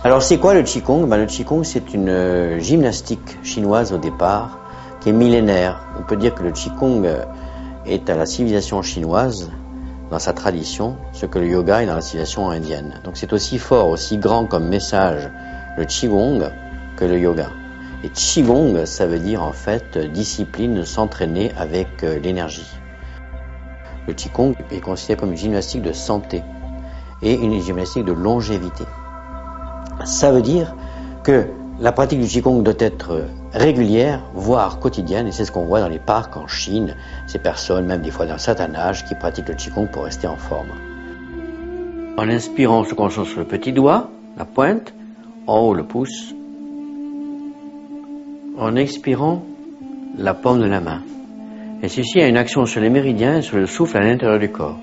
Alors c'est quoi le Qigong? Le Qigong, c'est une gymnastique chinoise au départ qui est millénaire. On peut dire que le Qigong est à la civilisation chinoise dans sa tradition ce que le yoga est dans la civilisation indienne. Donc c'est aussi fort, aussi grand comme message le Qigong que le yoga. Et Qigong, ça veut dire en fait discipline, s'entraîner avec l'énergie. Le Qigong est considéré comme une gymnastique de santé et une gymnastique de longévité. Ça veut dire que la pratique du Qigong doit être régulière, voire quotidienne, et c'est ce qu'on voit dans les parcs en Chine, ces personnes, même des fois d'un certain âge, qui pratiquent le Qigong pour rester en forme. En inspirant, on se concentre sur le petit doigt, la pointe, en haut le pouce. En expirant, la paume de la main. Et ceci a une action sur les méridiens et sur le souffle à l'intérieur du corps.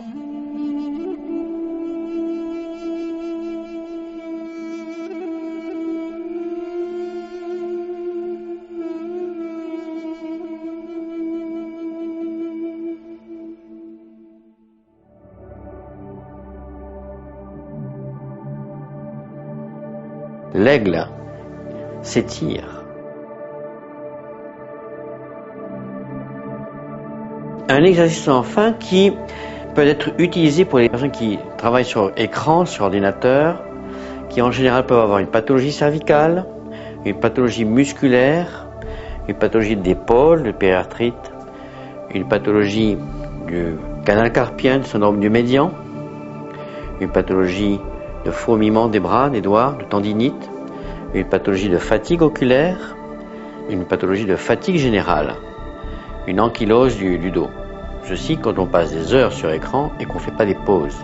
L'aigle s'étire. Un exercice enfin qui peut être utilisé pour les personnes qui travaillent sur écran, sur ordinateur, qui en général peuvent avoir une pathologie cervicale, une pathologie musculaire, une pathologie d'épaule, de périarthrite, une pathologie du canal carpien, du syndrome du médian, une pathologie de fourmillement des bras, des doigts, de tendinite, une pathologie de fatigue oculaire, une pathologie de fatigue générale, une ankylose du dos. Ceci quand on passe des heures sur écran et qu'on ne fait pas des pauses.